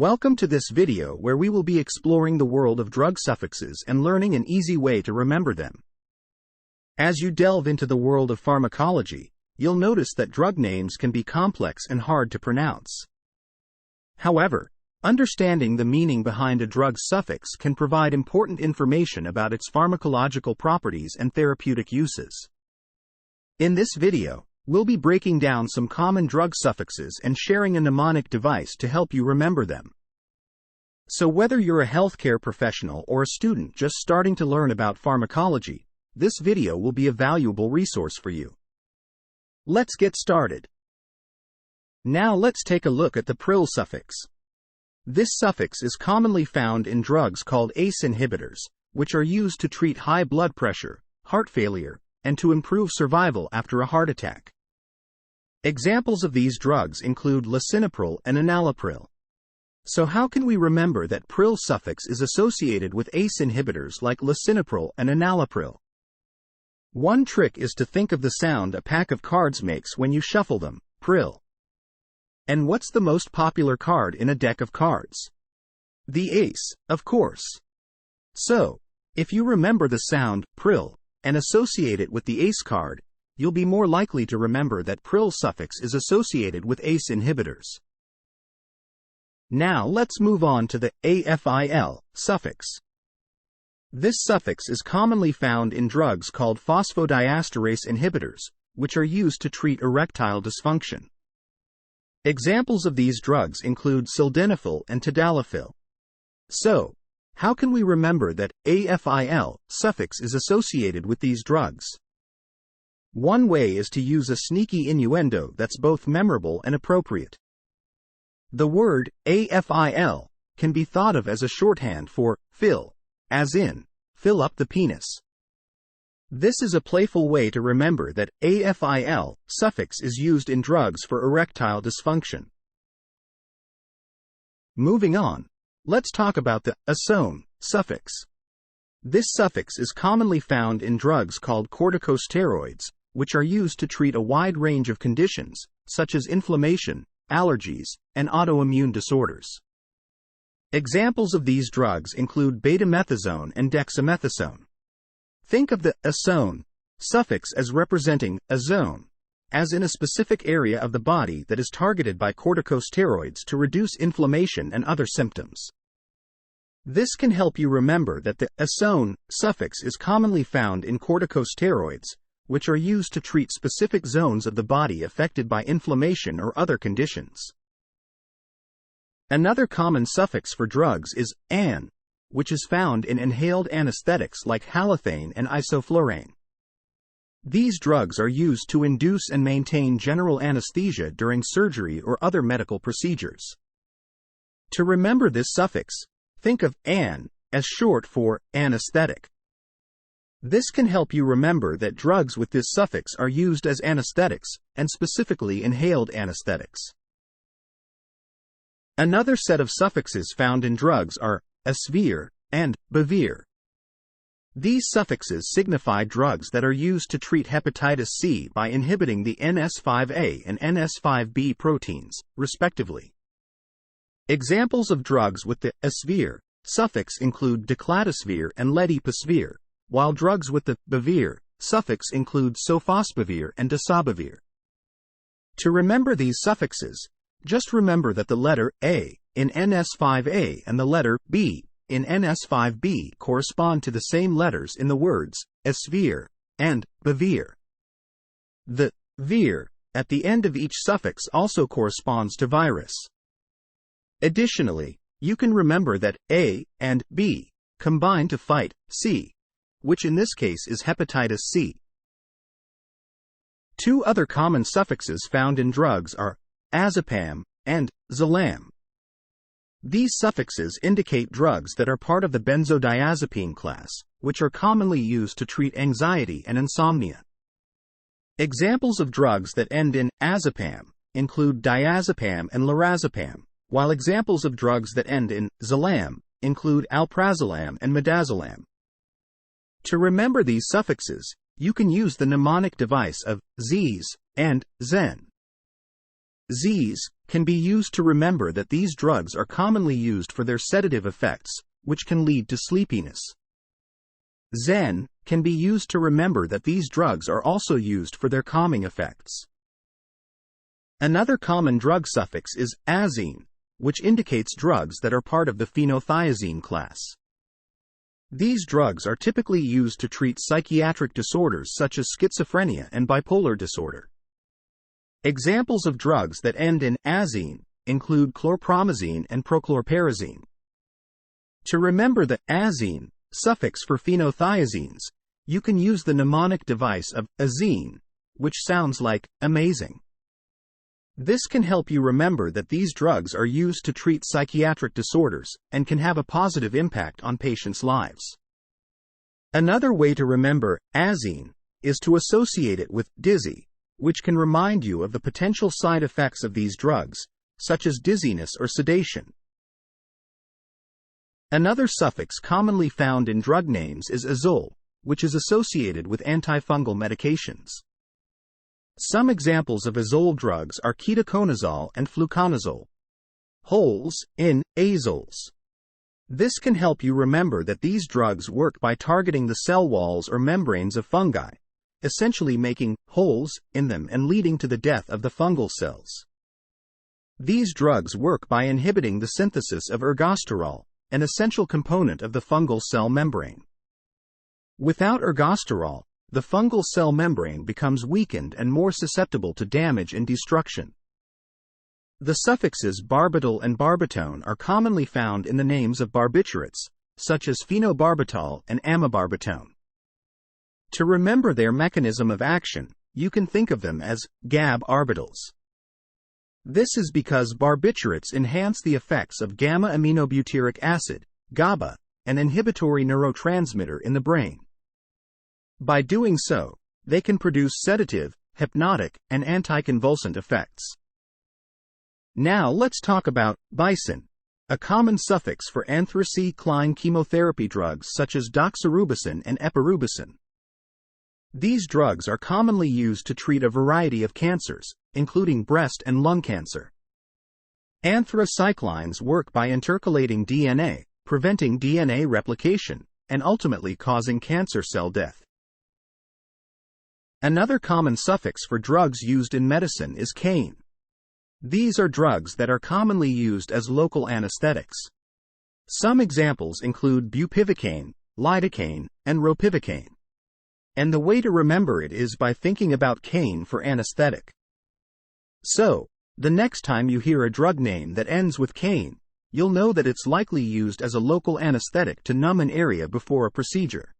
Welcome to this video where we will be exploring the world of drug suffixes and learning an easy way to remember them. As you delve into the world of pharmacology, you'll notice that drug names can be complex and hard to pronounce. However, understanding the meaning behind a drug's suffix can provide important information about its pharmacological properties and therapeutic uses. In this video, we'll be breaking down some common drug suffixes and sharing a mnemonic device to help you remember them. So whether you're a healthcare professional or a student just starting to learn about pharmacology, this video will be a valuable resource for you. Let's get started. Now let's take a look at the pril suffix. This suffix is commonly found in drugs called ACE inhibitors, which are used to treat high blood pressure, heart failure, and to improve survival after a heart attack. Examples of these drugs include lisinopril and enalapril. So how can we remember that pril suffix is associated with ACE inhibitors like lisinopril and enalapril? One trick is to think of the sound a pack of cards makes when you shuffle them, pril. And what's the most popular card in a deck of cards? The ace, of course. So, if you remember the sound pril and associate it with the ace card, you'll be more likely to remember that pril suffix is associated with ACE inhibitors. Now let's move on to the afil suffix. This suffix is commonly found in drugs called Phosphodiesterase inhibitors, which are used to treat erectile dysfunction. Examples of these drugs include sildenafil and tadalafil. So, how can we remember that afil suffix is associated with these drugs? One way is to use a sneaky innuendo that's both memorable and appropriate. The word afil can be thought of as a shorthand for fill, as in, fill up the penis. This is a playful way to remember that afil suffix is used in drugs for erectile dysfunction. Moving on, let's talk about the asone suffix. This suffix is commonly found in drugs called corticosteroids, which are used to treat a wide range of conditions, such as inflammation, allergies, and autoimmune disorders. Examples of these drugs include betamethasone and dexamethasone. Think of the asone suffix as representing a zone, as in a specific area of the body that is targeted by corticosteroids to reduce inflammation and other symptoms. This can help you remember that the asone suffix is commonly found in corticosteroids, which are used to treat specific zones of the body affected by inflammation or other conditions. Another common suffix for drugs is an, which is found in inhaled anesthetics like halothane and isoflurane. These drugs are used to induce and maintain general anesthesia during surgery or other medical procedures. To remember this suffix, think of an as short for anesthetic. This can help you remember that drugs with this suffix are used as anesthetics, and specifically inhaled anesthetics. Another set of suffixes found in drugs are asvir and buvir. These suffixes signify drugs that are used to treat hepatitis C by inhibiting the NS5A and NS5B proteins, respectively. Examples of drugs with the asvir suffix include decladisvir and ledipasvir, while drugs with the buvir suffix include sofosbuvir and dasabuvir. To remember these suffixes, just remember that the letter A in NS5A and the letter B in NS5B correspond to the same letters in the words asvir and buvir. The vir at the end of each suffix also corresponds to virus. Additionally, you can remember that A and B combine to fight C, which in this case is hepatitis C. Two other common suffixes found in drugs are Azepam and Xelam. These suffixes indicate drugs that are part of the benzodiazepine class, which are commonly used to treat anxiety and insomnia. Examples of drugs that end in azepam include diazepam and lorazepam, while examples of drugs that end in Xelam include alprazolam and midazolam. To remember these suffixes, you can use the mnemonic device of Zs and Zen. Zs can be used to remember that these drugs are commonly used for their sedative effects, which can lead to sleepiness. Zen can be used to remember that these drugs are also used for their calming effects. Another common drug suffix is azine, which indicates drugs that are part of the phenothiazine class. These drugs are typically used to treat psychiatric disorders such as schizophrenia and bipolar disorder. Examples of drugs that end in azine include chlorpromazine and prochlorperazine. To remember the azine suffix for phenothiazines, you can use the mnemonic device of azine, which sounds like amazing. This can help you remember that these drugs are used to treat psychiatric disorders and can have a positive impact on patients' lives. Another way to remember azine is to associate it with dizzy, which can remind you of the potential side effects of these drugs, such as dizziness or sedation. Another suffix commonly found in drug names is azole, which is associated with antifungal medications. Some examples of azole drugs are ketoconazole and fluconazole. Holes in azoles. This can help you remember that these drugs work by targeting the cell walls or membranes of fungi, essentially making holes in them and leading to the death of the fungal cells. These drugs work by inhibiting the synthesis of ergosterol, an essential component of the fungal cell membrane. Without ergosterol, the fungal cell membrane becomes weakened and more susceptible to damage and destruction. The suffixes barbital and barbitone are commonly found in the names of barbiturates, such as phenobarbital and amibarbitone. To remember their mechanism of action, you can think of them as GAB orbitals. This is because barbiturates enhance the effects of gamma-aminobutyric acid, GABA, an inhibitory neurotransmitter in the brain. By doing so, they can produce sedative, hypnotic, and anticonvulsant effects. Now let's talk about bison, a common suffix for anthracene chemotherapy drugs such as doxorubicin and epirubicin. These drugs are commonly used to treat a variety of cancers, including breast and lung cancer. Anthracyclines work by intercalating DNA, preventing DNA replication, and ultimately causing cancer cell death. Another common suffix for drugs used in medicine is caine. These are drugs that are commonly used as local anesthetics. Some examples include bupivacaine, lidocaine, and ropivacaine. And the way to remember it is by thinking about caine for anesthetic. So, the next time you hear a drug name that ends with caine, you'll know that it's likely used as a local anesthetic to numb an area before a procedure.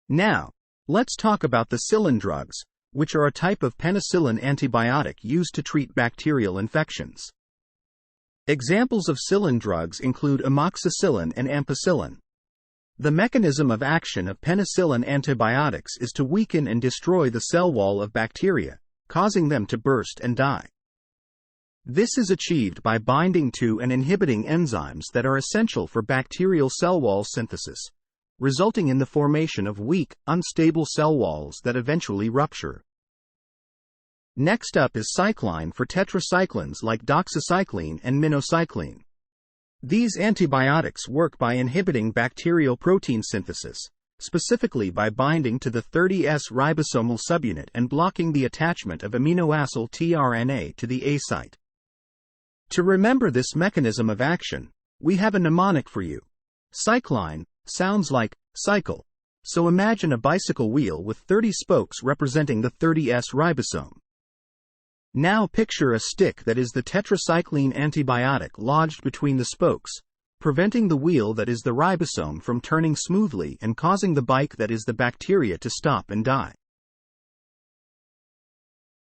Now, let's talk about the psyllin drugs, which are a type of penicillin antibiotic used to treat bacterial infections. Examples of psyllin drugs include amoxicillin and ampicillin. The mechanism of action of penicillin antibiotics is to weaken and destroy the cell wall of bacteria, causing them to burst and die. This is achieved by binding to and inhibiting enzymes that are essential for bacterial cell wall synthesis, resulting in the formation of weak, unstable cell walls that eventually rupture. Next up is cycline for tetracyclines like doxycycline and minocycline. These antibiotics work by inhibiting bacterial protein synthesis, specifically by binding to the 30S ribosomal subunit and blocking the attachment of aminoacyl tRNA to the A site. To remember this mechanism of action, we have a mnemonic for you. Cycline sounds like cycle, so imagine a bicycle wheel with 30 spokes representing the 30S ribosome. Now picture a stick that is the tetracycline antibiotic lodged between the spokes, preventing the wheel that is the ribosome from turning smoothly and causing the bike that is the bacteria to stop and die.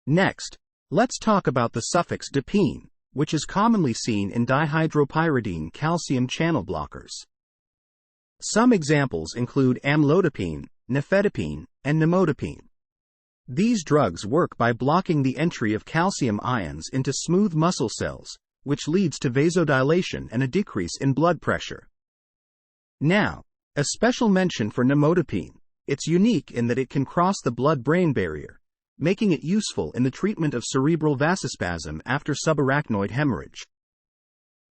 Next, let's talk about the suffix dipene, which is commonly seen in dihydropyridine calcium channel blockers. Some examples include amlodipine, nifedipine, and nimodipine. These drugs work by blocking the entry of calcium ions into smooth muscle cells, which leads to vasodilation and a decrease in blood pressure. Now, a special mention for nimodipine. It's unique in that it can cross the blood-brain barrier, making it useful in the treatment of cerebral vasospasm after subarachnoid hemorrhage.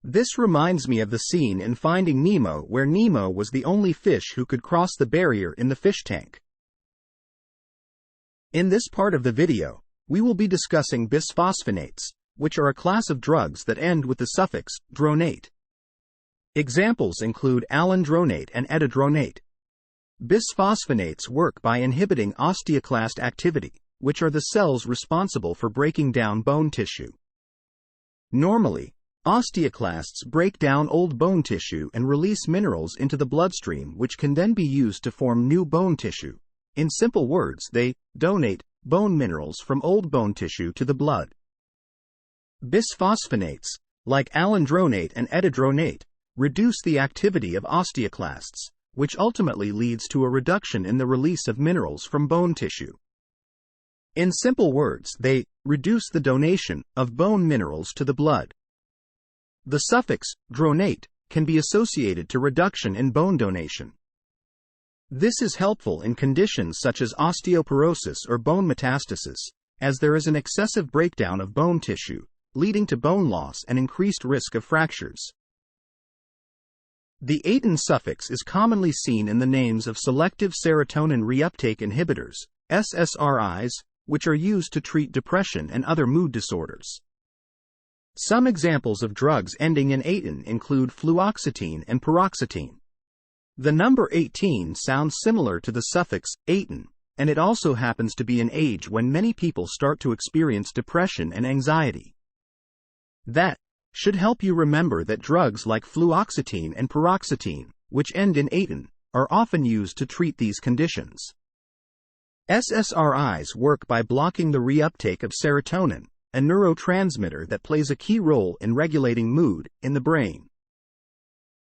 This reminds me of the scene in Finding Nemo where Nemo was the only fish who could cross the barrier in the fish tank. In this part of the video, we will be discussing bisphosphonates, which are a class of drugs that end with the suffix dronate. Examples include alendronate and etadronate. Bisphosphonates work by inhibiting osteoclast activity, which are the cells responsible for breaking down bone tissue. Normally, osteoclasts break down old bone tissue and release minerals into the bloodstream, which can then be used to form new bone tissue. In simple words, they donate bone minerals from old bone tissue to the blood. Bisphosphonates, like alendronate and etadronate, reduce the activity of osteoclasts, which ultimately leads to a reduction in the release of minerals from bone tissue. In simple words, they reduce the donation of bone minerals to the blood. The suffix dronate can be associated to reduction in bone donation. This is helpful in conditions such as osteoporosis or bone metastasis, as there is an excessive breakdown of bone tissue, leading to bone loss and increased risk of fractures. The atin suffix is commonly seen in the names of selective serotonin reuptake inhibitors, SSRIs, which are used to treat depression and other mood disorders. Some examples of drugs ending in atin include fluoxetine and paroxetine. The number 18 sounds similar to the suffix atin, and it also happens to be an age when many people start to experience depression and anxiety. That should help you remember that drugs like fluoxetine and paroxetine, which end in atin, are often used to treat these conditions. SSRIs work by blocking the reuptake of serotonin, a neurotransmitter that plays a key role in regulating mood in the brain.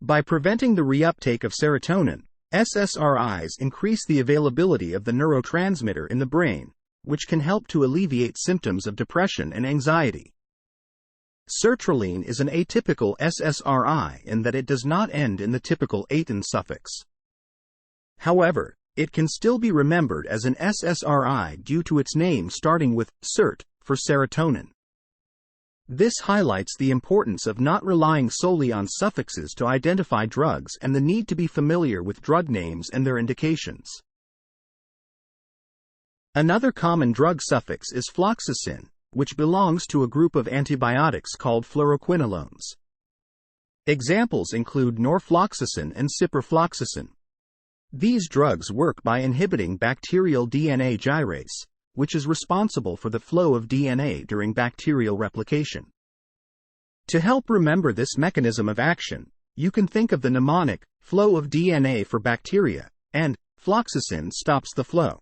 By preventing the reuptake of serotonin, SSRIs increase the availability of the neurotransmitter in the brain, which can help to alleviate symptoms of depression and anxiety. Sertraline is an atypical SSRI in that it does not end in the typical atin suffix. However, it can still be remembered as an SSRI due to its name starting with sert for serotonin. This highlights the importance of not relying solely on suffixes to identify drugs and the need to be familiar with drug names and their indications. Another common drug suffix is floxacin, which belongs to a group of antibiotics called fluoroquinolones. Examples include norfloxacin and ciprofloxacin. These drugs work by inhibiting bacterial DNA gyrase, which is responsible for the flow of DNA during bacterial replication. To help remember this mechanism of action, you can think of the mnemonic, flow of DNA for bacteria, and floxacin stops the flow.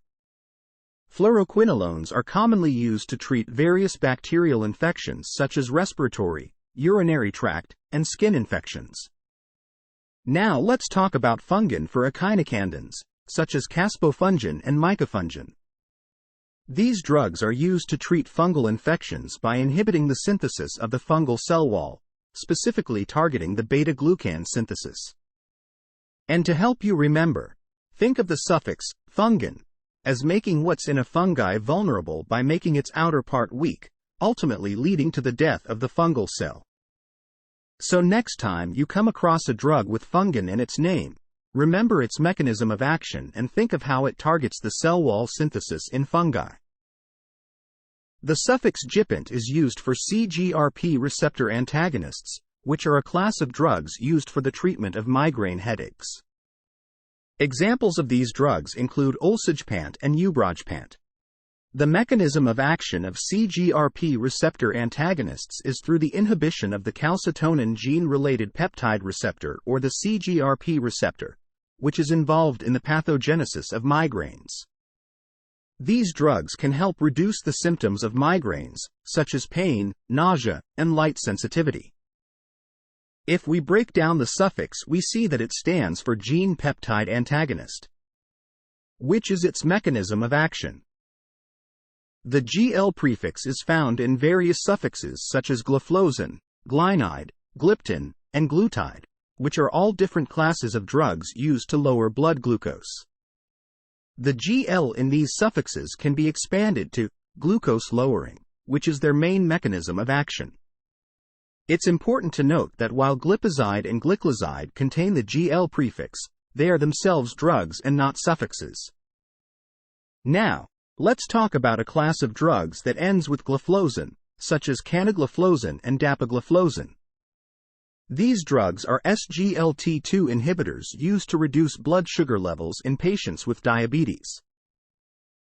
Fluoroquinolones are commonly used to treat various bacterial infections such as respiratory, urinary tract, and skin infections. Now let's talk about fungin for echinocandins, such as caspofungin and micafungin. These drugs are used to treat fungal infections by inhibiting the synthesis of the fungal cell wall, specifically targeting the beta-glucan synthesis. And to help you remember, think of the suffix fungin as making what's in a fungi vulnerable by making its outer part weak, ultimately leading to the death of the fungal cell. So next time you come across a drug with fungin in its name, remember its mechanism of action and think of how it targets the cell wall synthesis in fungi. The suffix gipant is used for CGRP receptor antagonists, which are a class of drugs used for the treatment of migraine headaches. Examples of these drugs include olsagepant and ubrogepant. The mechanism of action of CGRP receptor antagonists is through the inhibition of the calcitonin gene-related peptide receptor or the CGRP receptor, which is involved in the pathogenesis of migraines. These drugs can help reduce the symptoms of migraines, such as pain, nausea, and light sensitivity. If we break down the suffix, we see that it stands for gene peptide antagonist. Which is its mechanism of action? The GL prefix is found in various suffixes such as gliflozin, glynide, gliptin, and glutide, which are all different classes of drugs used to lower blood glucose. The GL in these suffixes can be expanded to glucose lowering, which is their main mechanism of action. It's important to note that while glipizide and glicazide contain the GL prefix, they are themselves drugs and not suffixes. Now, let's talk about a class of drugs that ends with gliflozin, such as canagliflozin and dapagliflozin. These drugs are SGLT2 inhibitors used to reduce blood sugar levels in patients with diabetes.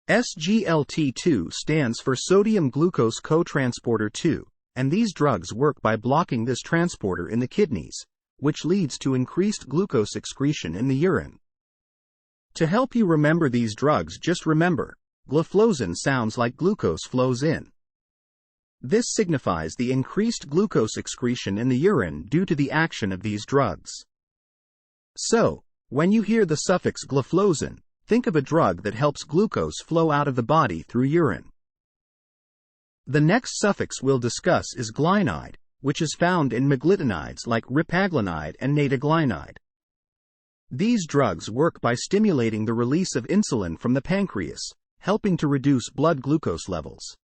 SGLT2 stands for sodium glucose cotransporter 2, and these drugs work by blocking this transporter in the kidneys, which leads to increased glucose excretion in the urine. To help you remember these drugs, just remember, gliflozin sounds like glucose flows in. This signifies the increased glucose excretion in the urine due to the action of these drugs. So, when you hear the suffix gliflozin, think of a drug that helps glucose flow out of the body through urine. The next suffix we'll discuss is glycide, which is found in meglitinides like ripaglinide and nataglinide. These drugs work by stimulating the release of insulin from the pancreas, helping to reduce blood glucose levels.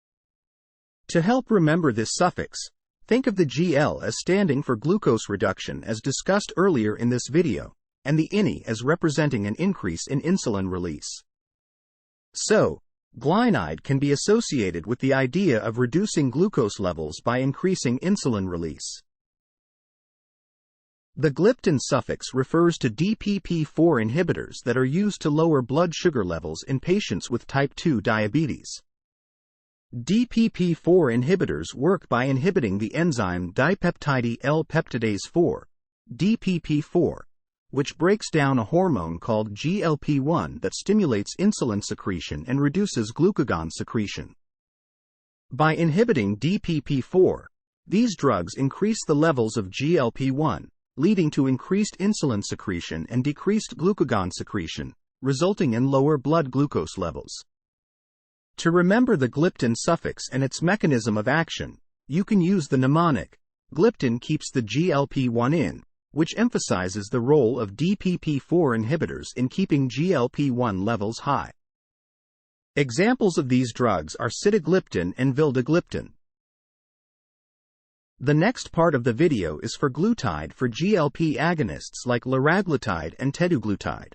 To help remember this suffix, think of the GL as standing for glucose reduction as discussed earlier in this video, and the INI as representing an increase in insulin release. So, glycide can be associated with the idea of reducing glucose levels by increasing insulin release. The gliptin suffix refers to DPP-4 inhibitors that are used to lower blood sugar levels in patients with type 2 diabetes. DPP-4 inhibitors work by inhibiting the enzyme dipeptide L-peptidase 4, DPP-4, which breaks down a hormone called GLP-1 that stimulates insulin secretion and reduces glucagon secretion. By inhibiting DPP-4, these drugs increase the levels of GLP-1, leading to increased insulin secretion and decreased glucagon secretion, resulting in lower blood glucose levels. To remember the gliptin suffix and its mechanism of action, you can use the mnemonic. Gliptin keeps the GLP-1 in, which emphasizes the role of DPP-4 inhibitors in keeping GLP-1 levels high. Examples of these drugs are sitagliptin and vildagliptin. The next part of the video is for glutide for GLP agonists like liraglutide and teduglutide.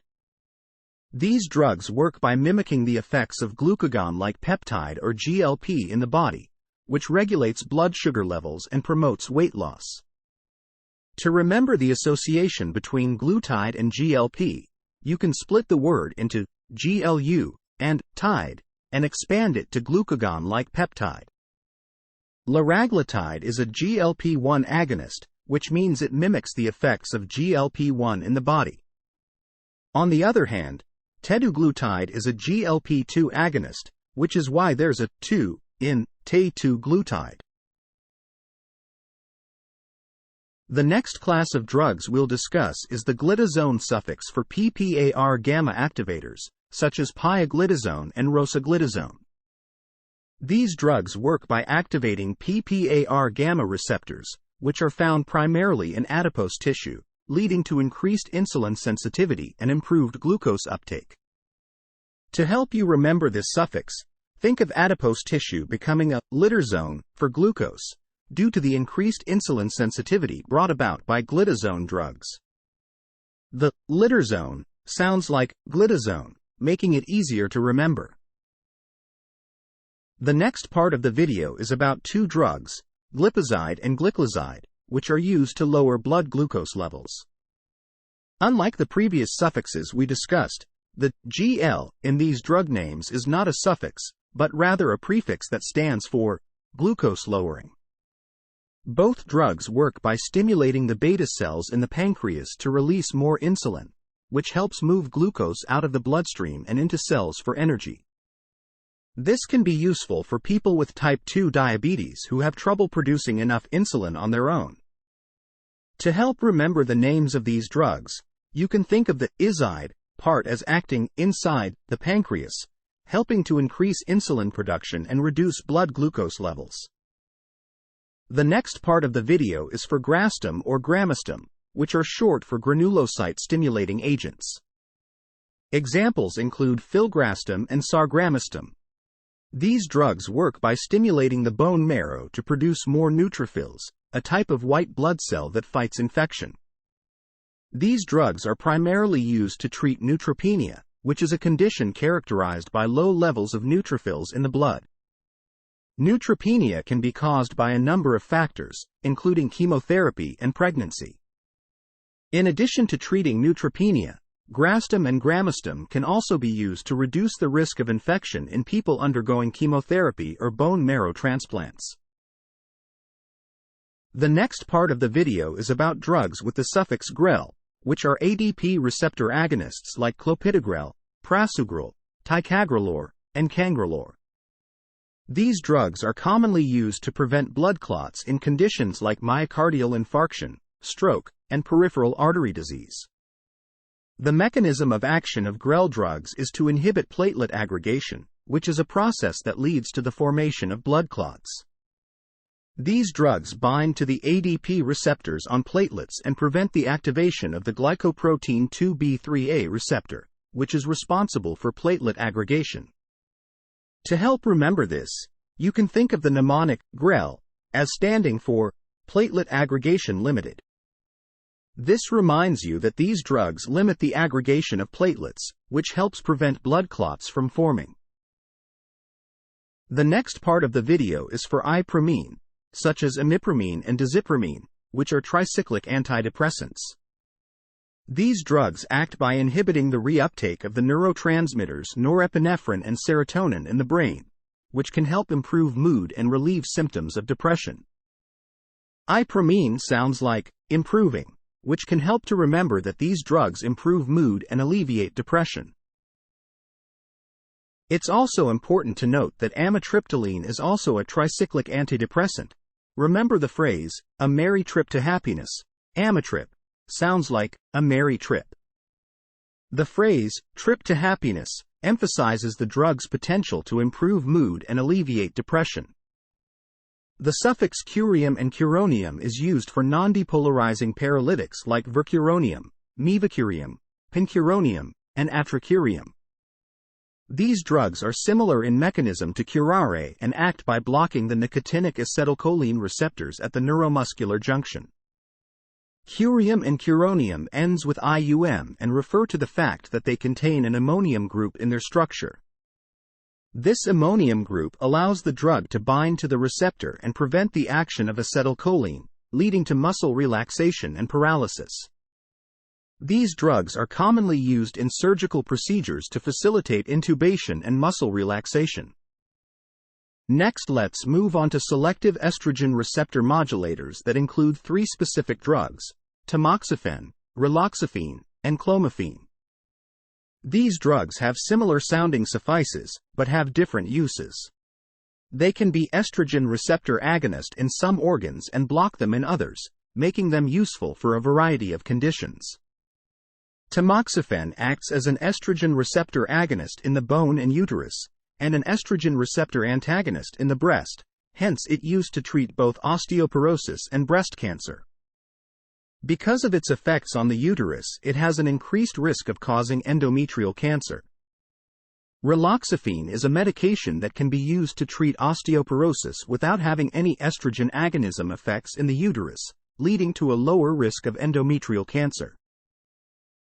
These drugs work by mimicking the effects of glucagon-like peptide or GLP in the body, which regulates blood sugar levels and promotes weight loss. To remember the association between glutide and GLP, you can split the word into GLU and tide and expand it to glucagon-like peptide. Liraglutide is a GLP-1 agonist, which means it mimics the effects of GLP-1 in the body. On the other hand, teduglutide is a GLP-2 agonist, which is why there's a 2 in te-2-glutide. The next class of drugs we'll discuss is the glitazone suffix for PPAR gamma activators, such as pioglitazone and rosiglitazone. These drugs work by activating PPAR gamma receptors, which are found primarily in adipose tissue, leading to increased insulin sensitivity and improved glucose uptake. To help you remember this suffix, think of adipose tissue becoming a litter zone for glucose, due to the increased insulin sensitivity brought about by glitazone drugs. The litter zone sounds like glitazone, making it easier to remember. The next part of the video is about two drugs, glipizide and glicazide, which are used to lower blood glucose levels. Unlike the previous suffixes we discussed, the GL in these drug names is not a suffix, but rather a prefix that stands for glucose lowering. Both drugs work by stimulating the beta cells in the pancreas to release more insulin, which helps move glucose out of the bloodstream and into cells for energy. This can be useful for people with type 2 diabetes who have trouble producing enough insulin on their own. To help remember the names of these drugs, you can think of the izide part as acting inside the pancreas, helping to increase insulin production and reduce blood glucose levels. The next part of the video is for grastam or gramistam, which are short for granulocyte stimulating agents. Examples include filgrastim and sargramistam. These drugs work by stimulating the bone marrow to produce more neutrophils, a type of white blood cell that fights infection. These drugs are primarily used to treat neutropenia, which is a condition characterized by low levels of neutrophils in the blood. Neutropenia can be caused by a number of factors, including chemotherapy and pregnancy. In addition to treating neutropenia, Grastam and Gramistam can also be used to reduce the risk of infection in people undergoing chemotherapy or bone marrow transplants. The next part of the video is about drugs with the suffix grel, which are ADP receptor agonists like clopidogrel, prasugrel, ticagrelor, and cangrelor. These drugs are commonly used to prevent blood clots in conditions like myocardial infarction, stroke, and peripheral artery disease. The mechanism of action of grel drugs is to inhibit platelet aggregation, which is a process that leads to the formation of blood clots. These drugs bind to the ADP receptors on platelets and prevent the activation of the glycoprotein 2B3A receptor, which is responsible for platelet aggregation. To help remember this, you can think of the mnemonic grel as standing for platelet aggregation limited. This reminds you that these drugs limit the aggregation of platelets, which helps prevent blood clots from forming. The next part of the video is for ipramine, such as imipramine and dizipramine, which are tricyclic antidepressants. These drugs act by inhibiting the reuptake of the neurotransmitters norepinephrine and serotonin in the brain, which can help improve mood and relieve symptoms of depression. Ipramine sounds like improving, which can help to remember that these drugs improve mood and alleviate depression. It's also important to note that amitriptyline is also a tricyclic antidepressant. Remember the phrase, a merry trip to happiness. Amitrip sounds like a merry trip. The phrase, trip to happiness, emphasizes the drug's potential to improve mood and alleviate depression. The suffix curium and curonium is used for nondepolarizing paralytics like vercuronium, mevacurium, pincuronium, and atracurium. These drugs are similar in mechanism to curare and act by blocking the nicotinic acetylcholine receptors at the neuromuscular junction. Curium and curonium ends with IUM and refer to the fact that they contain an ammonium group in their structure. This ammonium group allows the drug to bind to the receptor and prevent the action of acetylcholine, leading to muscle relaxation and paralysis. These drugs are commonly used in surgical procedures to facilitate intubation and muscle relaxation. Next, let's move on to selective estrogen receptor modulators that include three specific drugs: tamoxifen, raloxifene, and clomiphene. These drugs have similar sounding suffices, but have different uses. They can be estrogen receptor agonist in some organs and block them in others, making them useful for a variety of conditions. Tamoxifen acts as an estrogen receptor agonist in the bone and uterus, and an estrogen receptor antagonist in the breast, hence it used to treat both osteoporosis and breast cancer. Because of its effects on the uterus, it has an increased risk of causing endometrial cancer. Raloxifene is a medication that can be used to treat osteoporosis without having any estrogen agonism effects in the uterus, leading to a lower risk of endometrial cancer.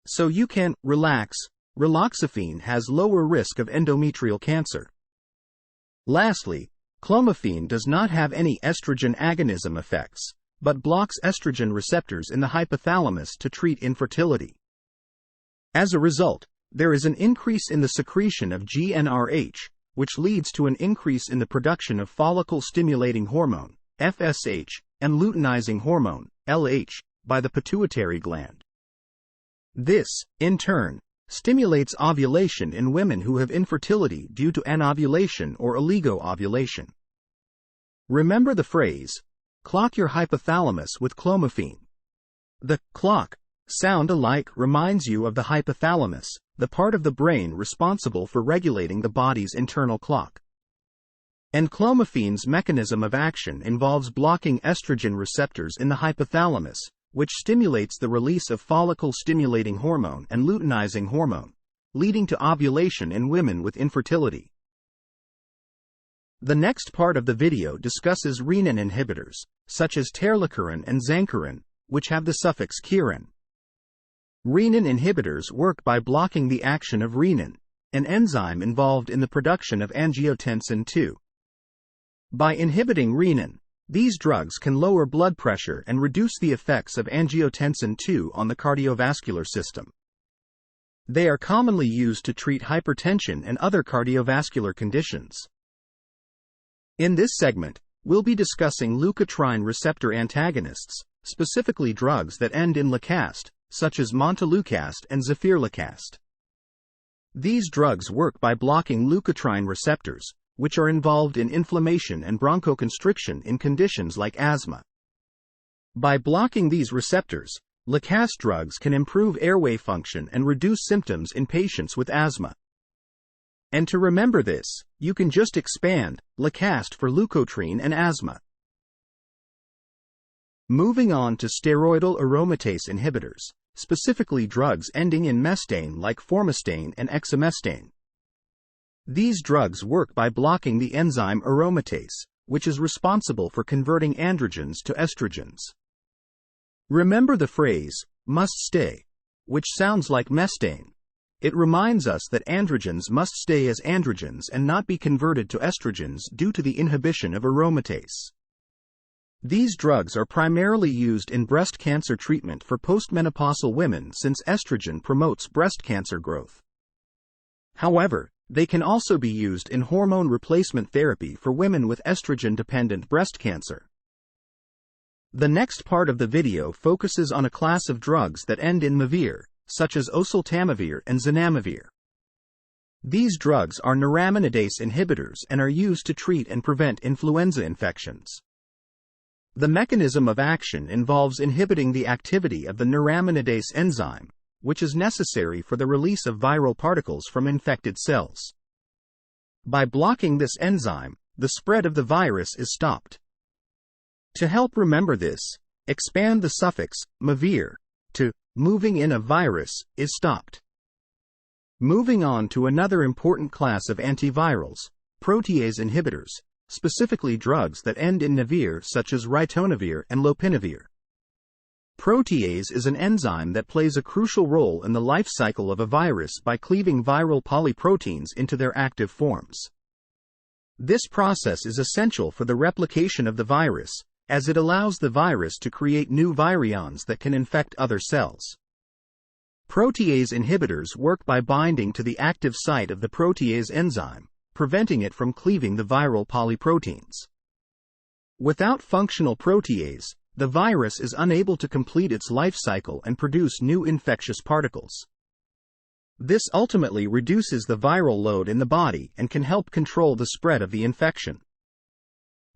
So you can relax. Raloxifene has lower risk of endometrial cancer. Lastly, clomiphene does not have any estrogen agonism effects, but blocks estrogen receptors in the hypothalamus to treat infertility. As a result, there is an increase in the secretion of GnRH, which leads to an increase in the production of follicle-stimulating hormone, FSH, and luteinizing hormone, LH, by the pituitary gland. This, in turn, stimulates ovulation in women who have infertility due to anovulation or oligo-ovulation. Remember the phrase, clock your hypothalamus with clomiphene. The clock sound alike reminds you of the hypothalamus, the part of the brain responsible for regulating the body's internal clock. And clomiphene's mechanism of action involves blocking estrogen receptors in the hypothalamus, which stimulates the release of follicle-stimulating hormone and luteinizing hormone, leading to ovulation in women with infertility. The next part of the video discusses renin inhibitors, such as terlicurin and xancurin, which have the suffix -curin. Renin inhibitors work by blocking the action of renin, an enzyme involved in the production of angiotensin II. By inhibiting renin, these drugs can lower blood pressure and reduce the effects of angiotensin II on the cardiovascular system. They are commonly used to treat hypertension and other cardiovascular conditions. In this segment, we'll be discussing leukotriene receptor antagonists, specifically drugs that end in leucast, such as montelukast and zafirleucast. These drugs work by blocking leukotriene receptors, which are involved in inflammation and bronchoconstriction in conditions like asthma. By blocking these receptors, leucast drugs can improve airway function and reduce symptoms in patients with asthma. And to remember this, you can just expand leucast for leukotriene and asthma. Moving on to steroidal aromatase inhibitors, specifically drugs ending in mestane like formastane and exemestane. These drugs work by blocking the enzyme aromatase, which is responsible for converting androgens to estrogens. Remember the phrase, must stay, which sounds like mestane. It reminds us that androgens must stay as androgens and not be converted to estrogens due to the inhibition of aromatase. These drugs are primarily used in breast cancer treatment for postmenopausal women since estrogen promotes breast cancer growth. However, they can also be used in hormone replacement therapy for women with estrogen-dependent breast cancer. The next part of the video focuses on a class of drugs that end in mavir, such as oseltamivir and zanamivir. These drugs are neuraminidase inhibitors and are used to treat and prevent influenza infections. The mechanism of action involves inhibiting the activity of the neuraminidase enzyme, which is necessary for the release of viral particles from infected cells. By blocking this enzyme, the spread of the virus is stopped. To help remember this, expand the suffix mavir to moving in a virus is stopped. Moving on to another important class of antivirals, protease inhibitors, specifically drugs that end in navir such as ritonavir and lopinavir. Protease is an enzyme that plays a crucial role in the life cycle of a virus by cleaving viral polyproteins into their active forms. This process is essential for the replication of the virus, as it allows the virus to create new virions that can infect other cells. Protease inhibitors work by binding to the active site of the protease enzyme, preventing it from cleaving the viral polyproteins. Without functional protease, the virus is unable to complete its life cycle and produce new infectious particles. This ultimately reduces the viral load in the body and can help control the spread of the infection.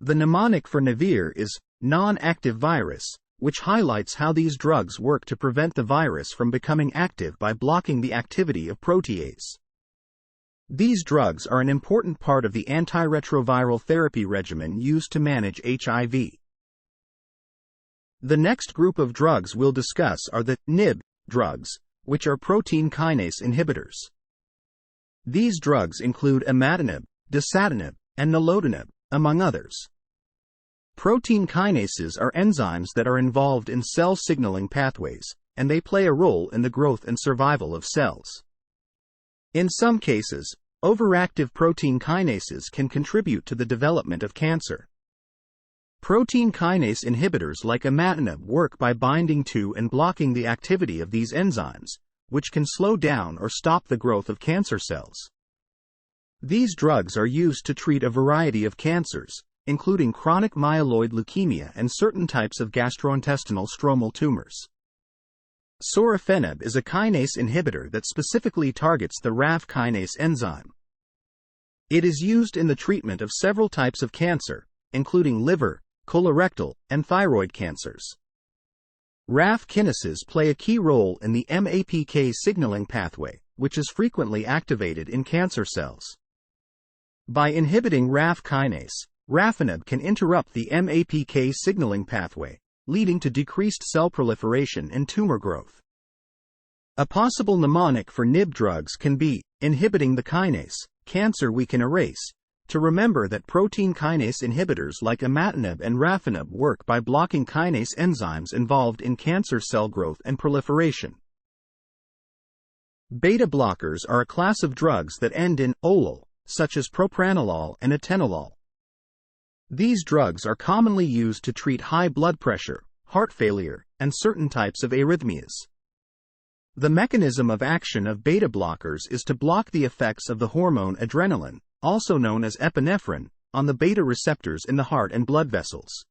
The mnemonic for navir is non-active virus, which highlights how these drugs work to prevent the virus from becoming active by blocking the activity of protease. These drugs are an important part of the antiretroviral therapy regimen used to manage HIV. The next group of drugs we'll discuss are the NIB drugs, which are protein kinase inhibitors. These drugs include imatinib, dasatinib, and nilotinib, among others. Protein kinases are enzymes that are involved in cell signaling pathways, and they play a role in the growth and survival of cells. In some cases, overactive protein kinases can contribute to the development of cancer. Protein kinase inhibitors like imatinib work by binding to and blocking the activity of these enzymes, which can slow down or stop the growth of cancer cells. These drugs are used to treat a variety of cancers, including chronic myeloid leukemia and certain types of gastrointestinal stromal tumors. Sorafenib is a kinase inhibitor that specifically targets the RAF kinase enzyme. It is used in the treatment of several types of cancer, including liver, colorectal, and thyroid cancers. RAF kinases play a key role in the MAPK signaling pathway, which is frequently activated in cancer cells. By inhibiting RAF kinase, raffinib can interrupt the MAPK signaling pathway, leading to decreased cell proliferation and tumor growth. A possible mnemonic for NIB drugs can be, inhibiting the kinase, cancer we can erase, to remember that protein kinase inhibitors like imatinib and raffinib work by blocking kinase enzymes involved in cancer cell growth and proliferation. Beta blockers are a class of drugs that end in -ol, such as propranolol and atenolol. These drugs are commonly used to treat high blood pressure, heart failure, and certain types of arrhythmias. The mechanism of action of beta blockers is to block the effects of the hormone adrenaline, also known as epinephrine, on the beta receptors in the heart and blood vessels.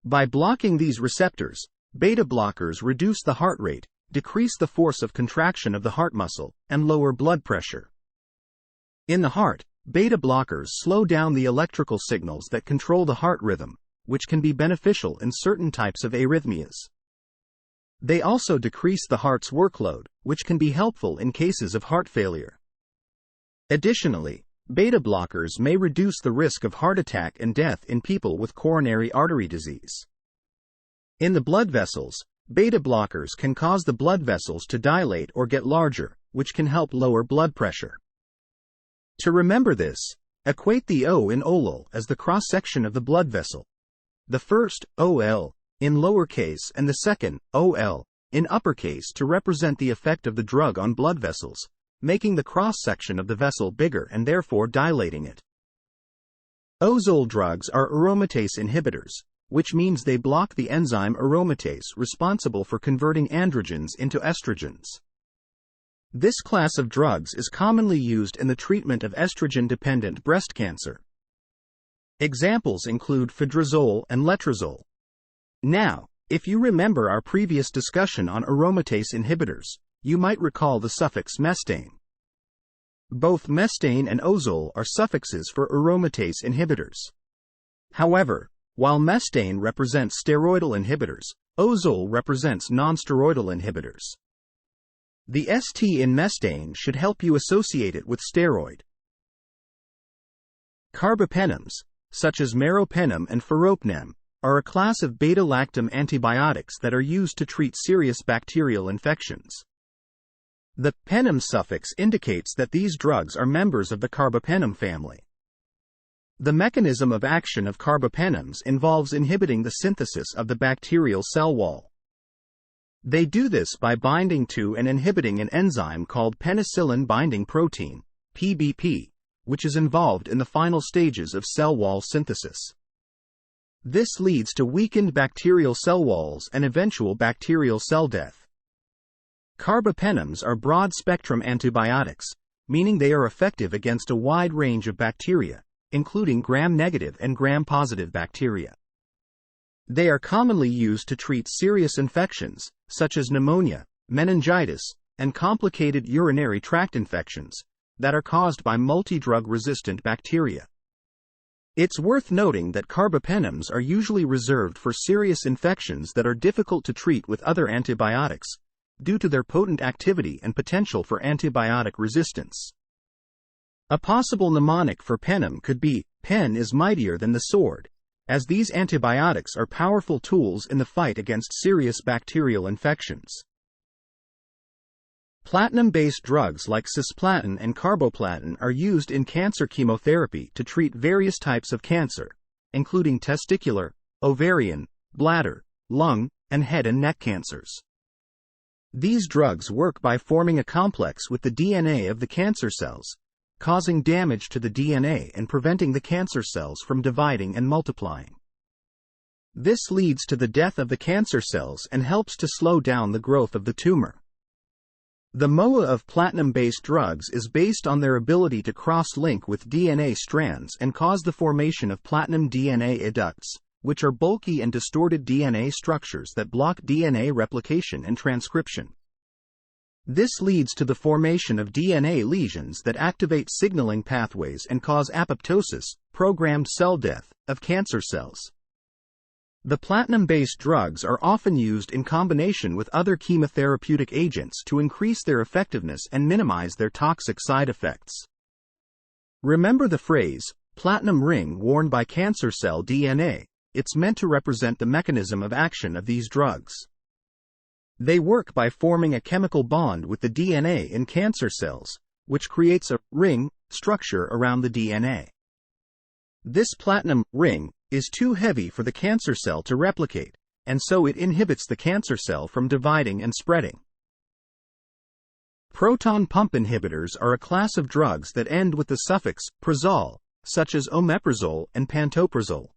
By blocking these receptors, beta blockers reduce the heart rate, decrease the force of contraction of the heart muscle, and lower blood pressure. In the heart, beta blockers slow down the electrical signals that control the heart rhythm, which can be beneficial in certain types of arrhythmias. They also decrease the heart's workload, which can be helpful in cases of heart failure. Additionally, beta blockers may reduce the risk of heart attack and death in people with coronary artery disease. In the blood vessels, beta blockers can cause the blood vessels to dilate or get larger, which can help lower blood pressure. To remember this, equate the O in OLL as the cross-section of the blood vessel. The first, OL, in lowercase and the second, OL, in uppercase to represent the effect of the drug on blood vessels, making the cross-section of the vessel bigger and therefore dilating it. Azole drugs are aromatase inhibitors, which means they block the enzyme aromatase responsible for converting androgens into estrogens. This class of drugs is commonly used in the treatment of estrogen-dependent breast cancer. Examples include fidrazole and letrozole. Now, if you remember our previous discussion on aromatase inhibitors, you might recall the suffix mestane. Both mestane and azole are suffixes for aromatase inhibitors. However, while mestane represents steroidal inhibitors, azole represents nonsteroidal inhibitors. The ST in mestane should help you associate it with steroid. Carbapenems, such as meropenem and ferropenem, are a class of beta-lactam antibiotics that are used to treat serious bacterial infections. The penem suffix indicates that these drugs are members of the carbapenem family. The mechanism of action of carbapenems involves inhibiting the synthesis of the bacterial cell wall. They do this by binding to and inhibiting an enzyme called penicillin binding protein, PBP, which is involved in the final stages of cell wall synthesis. This leads to weakened bacterial cell walls and eventual bacterial cell death. Carbapenems are broad-spectrum antibiotics, meaning they are effective against a wide range of bacteria, including gram-negative and gram-positive bacteria. They are commonly used to treat serious infections, such as pneumonia, meningitis, and complicated urinary tract infections, that are caused by multi-drug-resistant bacteria. It's worth noting that carbapenems are usually reserved for serious infections that are difficult to treat with other antibiotics, due to their potent activity and potential for antibiotic resistance. A possible mnemonic for penem could be, "Pen is mightier than the sword," as these antibiotics are powerful tools in the fight against serious bacterial infections. Platinum-based drugs like cisplatin and carboplatin are used in cancer chemotherapy to treat various types of cancer, including testicular, ovarian, bladder, lung, and head and neck cancers. These drugs work by forming a complex with the DNA of the cancer cells, causing damage to the DNA and preventing the cancer cells from dividing and multiplying. This leads to the death of the cancer cells and helps to slow down the growth of the tumor. The MOA of platinum-based drugs is based on their ability to cross-link with DNA strands and cause the formation of platinum DNA adducts, which are bulky and distorted DNA structures that block DNA replication and transcription. This leads to the formation of DNA lesions that activate signaling pathways and cause apoptosis, programmed cell death, of cancer cells. The platinum-based drugs are often used in combination with other chemotherapeutic agents to increase their effectiveness and minimize their toxic side effects. Remember the phrase, platinum ring worn by cancer cell DNA. It's meant to represent the mechanism of action of these drugs. They work by forming a chemical bond with the DNA in cancer cells, which creates a ring structure around the DNA. This platinum ring is too heavy for the cancer cell to replicate, and so it inhibits the cancer cell from dividing and spreading. Proton pump inhibitors are a class of drugs that end with the suffix prazole, such as omeprazole and pantoprazole.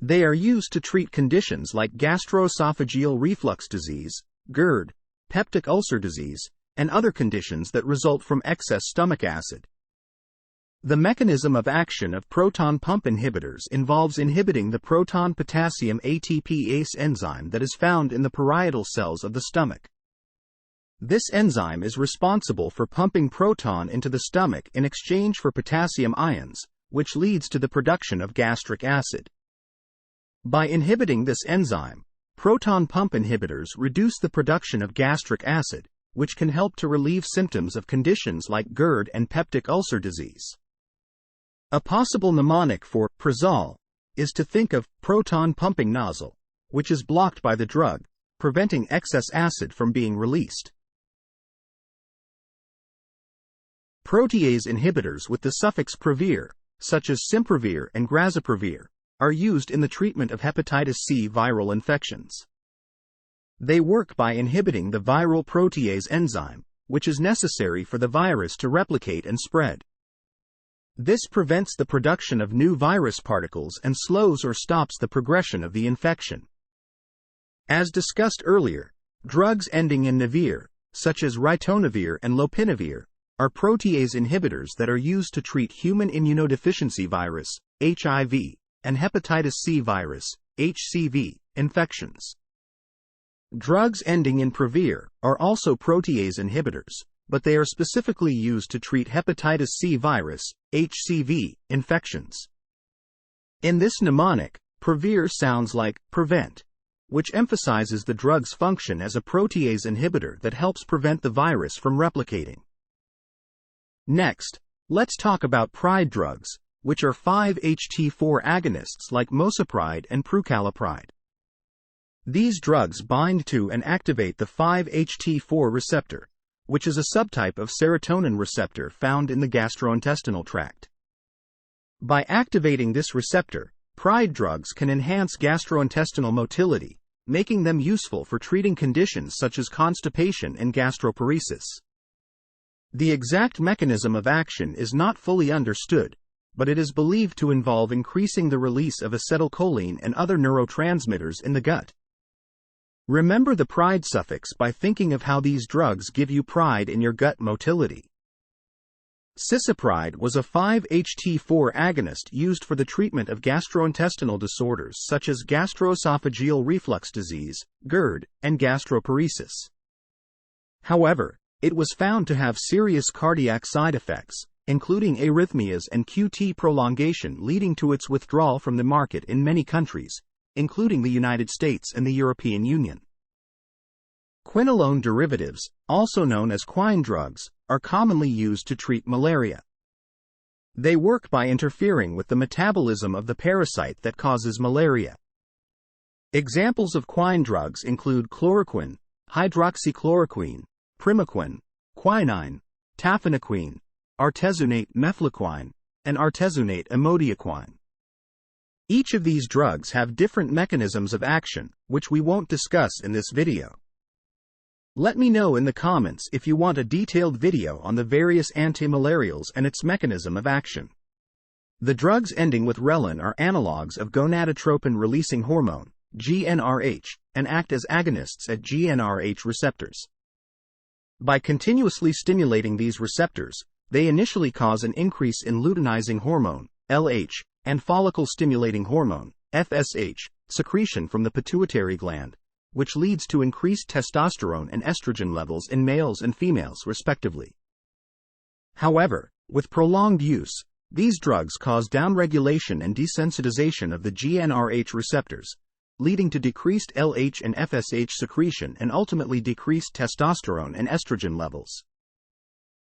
They are used to treat conditions like gastroesophageal reflux disease, GERD, peptic ulcer disease, and other conditions that result from excess stomach acid. The mechanism of action of proton pump inhibitors involves inhibiting the proton potassium ATPase enzyme that is found in the parietal cells of the stomach. This enzyme is responsible for pumping proton into the stomach in exchange for potassium ions, which leads to the production of gastric acid. By inhibiting this enzyme, proton pump inhibitors reduce the production of gastric acid, which can help to relieve symptoms of conditions like GERD and peptic ulcer disease. A possible mnemonic for prazole is to think of proton pumping nozzle, which is blocked by the drug, preventing excess acid from being released. Protease inhibitors with the suffix pravir, such as simpravir and grazipravir, are used in the treatment of hepatitis C viral infections. They work by inhibiting the viral protease enzyme, which is necessary for the virus to replicate and spread. This prevents the production of new virus particles and slows or stops the progression of the infection. As discussed earlier, drugs ending in navir, such as ritonavir and lopinavir, are protease inhibitors that are used to treat human immunodeficiency virus, HIV, and hepatitis C virus, HCV, infections. Drugs ending in pravir are also protease inhibitors, but they are specifically used to treat hepatitis C virus, HCV, infections. In this mnemonic, pravir sounds like prevent, which emphasizes the drug's function as a protease inhibitor that helps prevent the virus from replicating. Next, let's talk about pride drugs, which are 5-HT4 agonists like mosapride and prucalopride. These drugs bind to and activate the 5-HT4 receptor, which is a subtype of serotonin receptor found in the gastrointestinal tract. By activating this receptor, pride drugs can enhance gastrointestinal motility, making them useful for treating conditions such as constipation and gastroparesis. The exact mechanism of action is not fully understood, but it is believed to involve increasing the release of acetylcholine and other neurotransmitters in the gut. Remember the pride suffix by thinking of how these drugs give you pride in your gut motility. Cisapride was a 5-HT4 agonist used for the treatment of gastrointestinal disorders such as gastroesophageal reflux disease, GERD, and gastroparesis. However, it was found to have serious cardiac side effects, including arrhythmias and QT prolongation, leading to its withdrawal from the market in many countries, including the United States and the European Union. Quinolone derivatives, also known as quine drugs, are commonly used to treat malaria. They work by interfering with the metabolism of the parasite that causes malaria. Examples of quine drugs include chloroquine, hydroxychloroquine, primaquine, quinine, tafenoquine, artesunate mefloquine, and artesunate imodiaquine. Each of these drugs have different mechanisms of action, which we won't discuss in this video. Let me know in the comments if you want a detailed video on the various antimalarials and its mechanism of action. The drugs ending with relin are analogues of gonadotropin-releasing hormone, GnRH, and act as agonists at GnRH receptors. By continuously stimulating these receptors, they initially cause an increase in luteinizing hormone, LH, and follicle-stimulating hormone, FSH, secretion from the pituitary gland, which leads to increased testosterone and estrogen levels in males and females respectively. However, with prolonged use, these drugs cause downregulation and desensitization of the GnRH receptors, leading to decreased LH and FSH secretion and ultimately decreased testosterone and estrogen levels.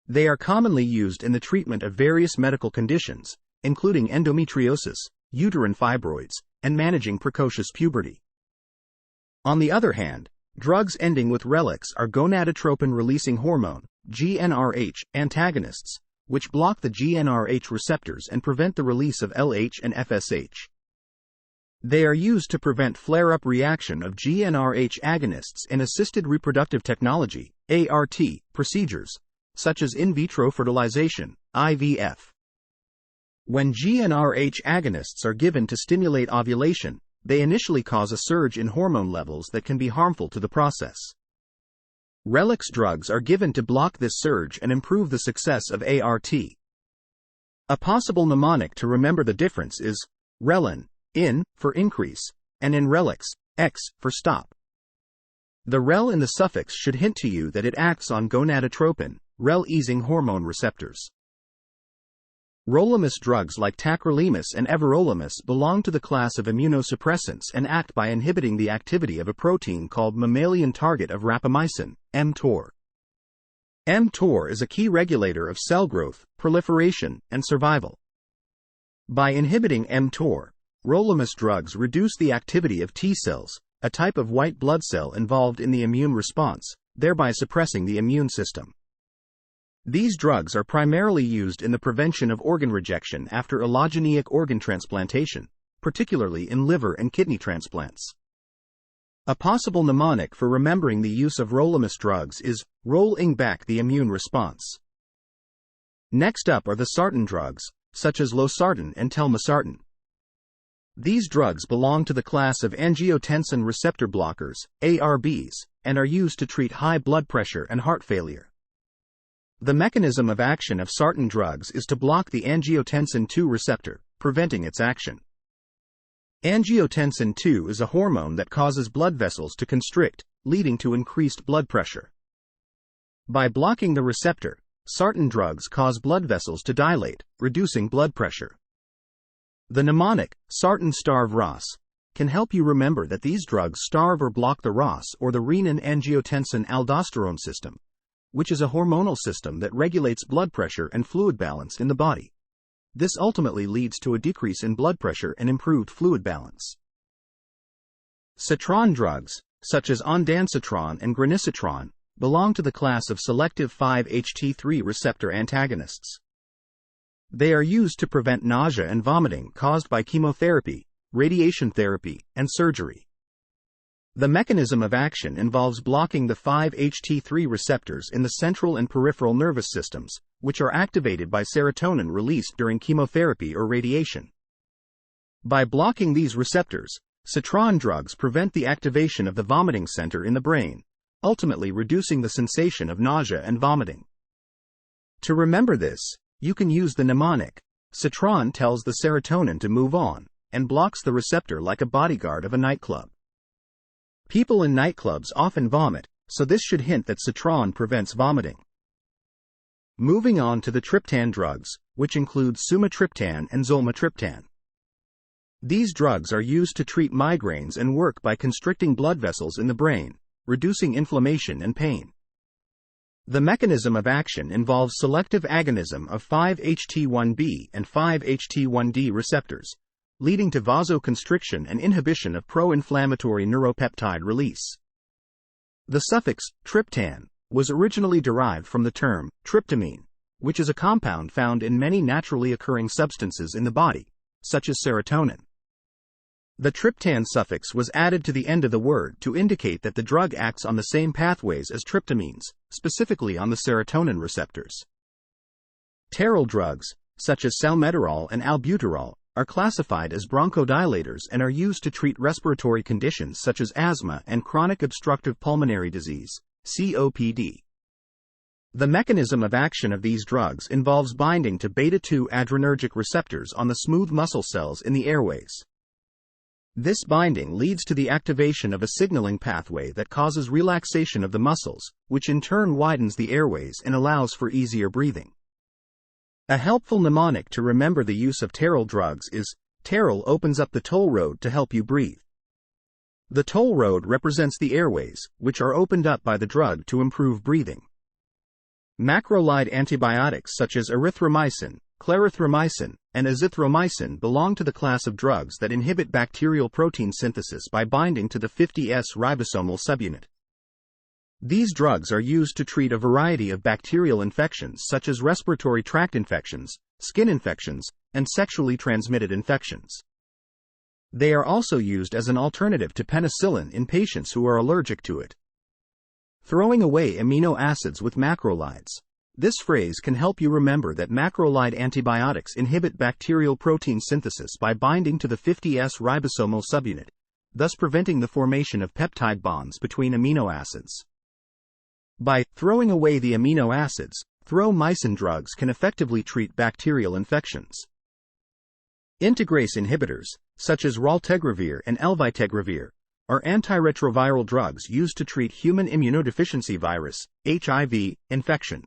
They are commonly used in the treatment of various medical conditions, including endometriosis, uterine fibroids, and managing precocious puberty. On the other hand, drugs ending with relix are gonadotropin-releasing hormone, GnRH, antagonists, which block the GnRH receptors and prevent the release of LH and FSH. They are used to prevent flare-up reaction of GnRH agonists in assisted reproductive technology (ART) procedures, such as in vitro fertilization (IVF). When GnRH agonists are given to stimulate ovulation, they initially cause a surge in hormone levels that can be harmful to the process. Relix drugs are given to block this surge and improve the success of ART. A possible mnemonic to remember the difference is relin, in, for increase, and in relix, x, for stop. The rel in the suffix should hint to you that it acts on gonadotropin, rel-easing hormone receptors. Rollimus drugs like tacrolimus and everolimus belong to the class of immunosuppressants and act by inhibiting the activity of a protein called mammalian target of rapamycin, mTOR. mTOR is a key regulator of cell growth, proliferation, and survival. By inhibiting mTOR, rollimus drugs reduce the activity of T cells, a type of white blood cell involved in the immune response, thereby suppressing the immune system. These drugs are primarily used in the prevention of organ rejection after allogeneic organ transplantation, particularly in liver and kidney transplants. A possible mnemonic for remembering the use of rollimus drugs is rolling back the immune response. Next up are the sartan drugs, such as losartan and telmisartan. These drugs belong to the class of angiotensin receptor blockers, ARBs, and are used to treat high blood pressure and heart failure. The mechanism of action of sartan drugs is to block the angiotensin II receptor, preventing its action. Angiotensin II is a hormone that causes blood vessels to constrict, leading to increased blood pressure. By blocking the receptor, sartan drugs cause blood vessels to dilate, reducing blood pressure. The mnemonic, sartan starve ROS, can help you remember that these drugs starve or block the ROS or the renin-angiotensin-aldosterone system, which is a hormonal system that regulates blood pressure and fluid balance in the body. This ultimately leads to a decrease in blood pressure and improved fluid balance. Setron drugs, such as ondansetron and granisetron, belong to the class of selective 5-HT3 receptor antagonists. They are used to prevent nausea and vomiting caused by chemotherapy, radiation therapy, and surgery. The mechanism of action involves blocking the 5-HT3 receptors in the central and peripheral nervous systems, which are activated by serotonin released during chemotherapy or radiation. By blocking these receptors, Setron drugs prevent the activation of the vomiting center in the brain, ultimately reducing the sensation of nausea and vomiting. To remember this, you can use the mnemonic, Setron tells the serotonin to move on, and blocks the receptor like a bodyguard of a nightclub. People in nightclubs often vomit, so this should hint that Setron prevents vomiting. Moving on to the triptan drugs, which include sumatriptan and zolmitriptan. These drugs are used to treat migraines and work by constricting blood vessels in the brain, reducing inflammation and pain. The mechanism of action involves selective agonism of 5-HT1B and 5-HT1D receptors, leading to vasoconstriction and inhibition of pro-inflammatory neuropeptide release. The suffix triptan was originally derived from the term tryptamine, which is a compound found in many naturally occurring substances in the body, such as serotonin. The triptan suffix was added to the end of the word to indicate that the drug acts on the same pathways as tryptamines, specifically on the serotonin receptors. Terol drugs, such as salmeterol and albuterol, are classified as bronchodilators and are used to treat respiratory conditions such as asthma and chronic obstructive pulmonary disease, COPD. The mechanism of action of these drugs involves binding to beta-2 adrenergic receptors on the smooth muscle cells in the airways. This binding leads to the activation of a signaling pathway that causes relaxation of the muscles, which in turn widens the airways and allows for easier breathing. A helpful mnemonic to remember the use of Terol drugs is, Terol opens up the toll road to help you breathe. The toll road represents the airways, which are opened up by the drug to improve breathing. Macrolide antibiotics such as erythromycin, clarithromycin, and azithromycin belong to the class of drugs that inhibit bacterial protein synthesis by binding to the 50S ribosomal subunit. These drugs are used to treat a variety of bacterial infections such as respiratory tract infections, skin infections, and sexually transmitted infections. They are also used as an alternative to penicillin in patients who are allergic to it. Throwing away amino acids with macrolides. This phrase can help you remember that macrolide antibiotics inhibit bacterial protein synthesis by binding to the 50S ribosomal subunit, thus preventing the formation of peptide bonds between amino acids. By throwing away the amino acids, thromycin drugs can effectively treat bacterial infections. Integrase inhibitors, such as raltegravir and elvitegravir, are antiretroviral drugs used to treat human immunodeficiency virus, HIV, infection.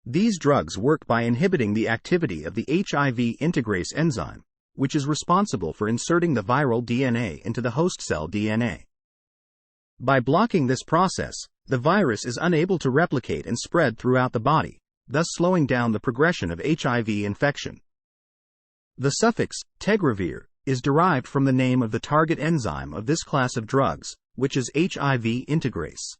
These drugs work by inhibiting the activity of the HIV integrase enzyme, which is responsible for inserting the viral DNA into the host cell DNA. By blocking this process, the virus is unable to replicate and spread throughout the body, thus slowing down the progression of HIV infection. The suffix tegravir is derived from the name of the target enzyme of this class of drugs, which is HIV integrase.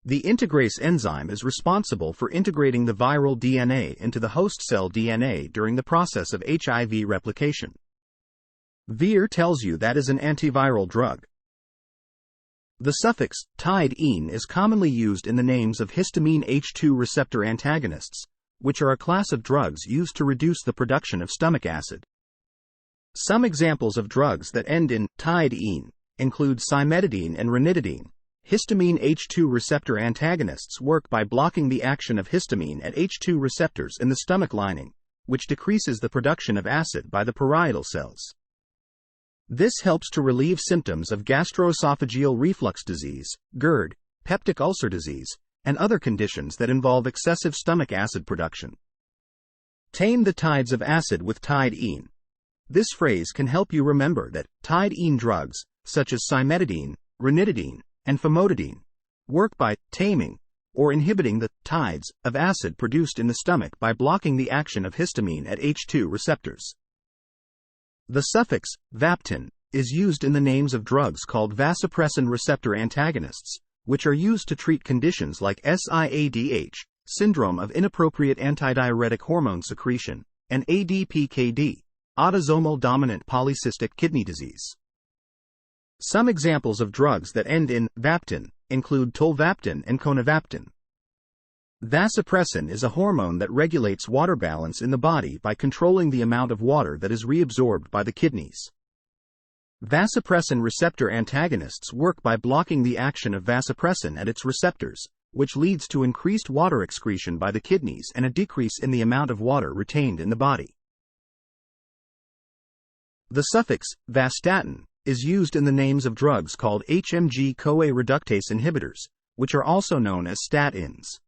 The integrase enzyme is responsible for integrating the viral DNA into the host cell DNA during the process of HIV replication. Vir tells you that is an antiviral drug. The suffix -ine is commonly used in the names of histamine H2 receptor antagonists, which are a class of drugs used to reduce the production of stomach acid. Some examples of drugs that end in -ine include cimetidine and ranitidine. Histamine H2 receptor antagonists work by blocking the action of histamine at H2 receptors in the stomach lining, which decreases the production of acid by the parietal cells. This helps to relieve symptoms of gastroesophageal reflux disease, GERD, peptic ulcer disease, and other conditions that involve excessive stomach acid production. Tame the tides of acid with -ine. This phrase can help you remember that -ine drugs, such as cimetidine, ranitidine, and famotidine, work by taming or inhibiting the tides of acid produced in the stomach by blocking the action of histamine at H2 receptors. The suffix vaptin is used in the names of drugs called vasopressin receptor antagonists, which are used to treat conditions like SIADH, syndrome of inappropriate antidiuretic hormone secretion, and ADPKD, autosomal dominant polycystic kidney disease. Some examples of drugs that end in vaptin include tolvaptan and conivaptan. Vasopressin is a hormone that regulates water balance in the body by controlling the amount of water that is reabsorbed by the kidneys. Vasopressin receptor antagonists work by blocking the action of vasopressin at its receptors, which leads to increased water excretion by the kidneys and a decrease in the amount of water retained in the body. The suffix vastatin is used in the names of drugs called HMG-CoA reductase inhibitors, which are also known as statins.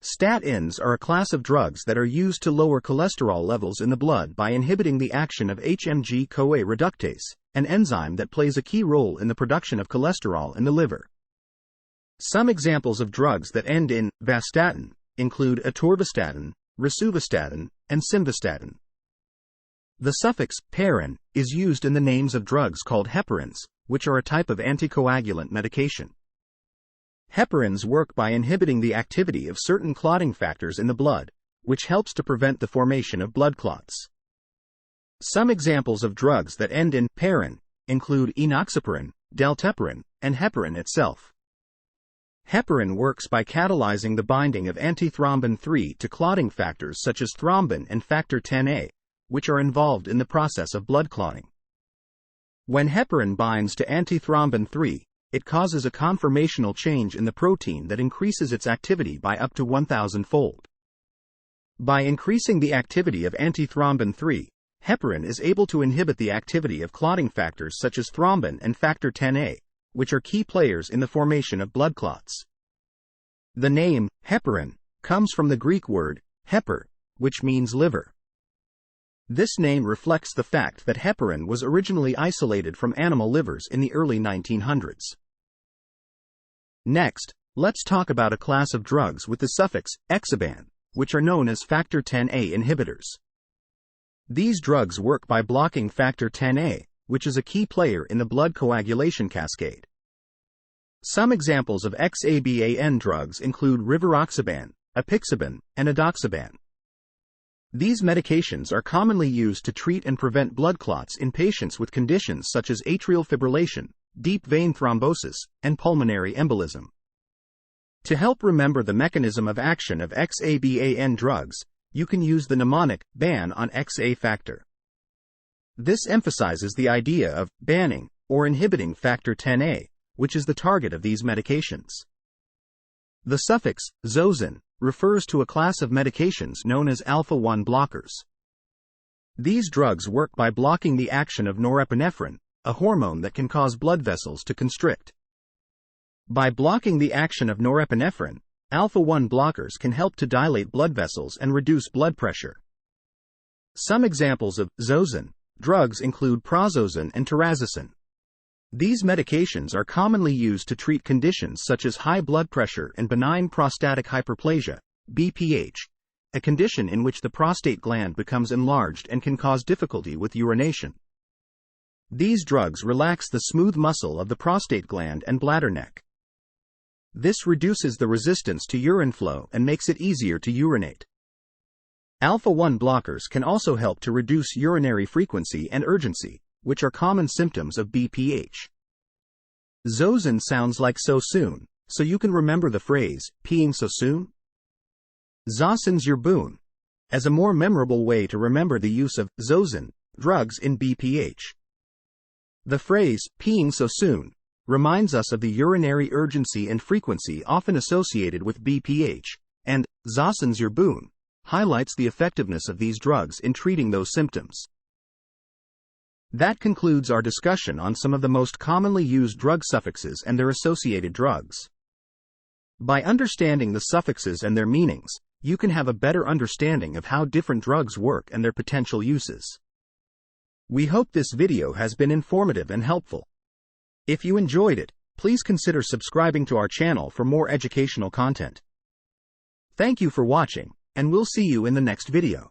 Statins are a class of drugs that are used to lower cholesterol levels in the blood by inhibiting the action of HMG-CoA reductase, an enzyme that plays a key role in the production of cholesterol in the liver. Some examples of drugs that end in vastatin include atorvastatin, rosuvastatin, and simvastatin. The suffix -parin is used in the names of drugs called heparins, which are a type of anticoagulant medication. Heparins work by inhibiting the activity of certain clotting factors in the blood, which helps to prevent the formation of blood clots. Some examples of drugs that end in -parin include enoxaparin, dalteparin, and heparin itself. Heparin works by catalyzing the binding of antithrombin 3 to clotting factors such as thrombin and factor Xa, which are involved in the process of blood clotting. When heparin binds to antithrombin 3, it causes a conformational change in the protein that increases its activity by up to 1,000-fold. By increasing the activity of antithrombin 3, heparin is able to inhibit the activity of clotting factors such as thrombin and factor Xa, which are key players in the formation of blood clots. The name heparin comes from the Greek word heper, which means liver. This name reflects the fact that heparin was originally isolated from animal livers in the early 1900s. Next, let's talk about a class of drugs with the suffix exaban, which are known as factor Xa inhibitors. These drugs work by blocking factor Xa, which is a key player in the blood coagulation cascade. Some examples of XABAN drugs include rivaroxaban, apixaban, and edoxaban. These medications are commonly used to treat and prevent blood clots in patients with conditions such as atrial fibrillation, deep vein thrombosis, and pulmonary embolism. To help remember the mechanism of action of XABAN drugs, you can use the mnemonic ban on XA factor. This emphasizes the idea of banning or inhibiting factor 10A, which is the target of these medications. The suffix zosine refers to a class of medications known as alpha-1 blockers. These drugs work by blocking the action of norepinephrine, a hormone that can cause blood vessels to constrict. By blocking the action of norepinephrine, alpha-1 blockers can help to dilate blood vessels and reduce blood pressure. Some examples of zosine drugs include prazosin and terazosin. These medications are commonly used to treat conditions such as high blood pressure and benign prostatic hyperplasia, BPH, a condition in which the prostate gland becomes enlarged and can cause difficulty with urination. These drugs relax the smooth muscle of the prostate gland and bladder neck. This reduces the resistance to urine flow and makes it easier to urinate. Alpha-1 blockers can also help to reduce urinary frequency and urgency, which are common symptoms of BPH. Zosine sounds like so soon, so you can remember the phrase, peeing so soon? Zosine's your boon, as a more memorable way to remember the use of zosine drugs in BPH. The phrase, peeing so soon, reminds us of the urinary urgency and frequency often associated with BPH, and zosine's your boon highlights the effectiveness of these drugs in treating those symptoms. That concludes our discussion on some of the most commonly used drug suffixes and their associated drugs. By understanding the suffixes and their meanings, you can have a better understanding of how different drugs work and their potential uses. We hope this video has been informative and helpful. If you enjoyed it, please consider subscribing to our channel for more educational content. Thank you for watching, and we'll see you in the next video.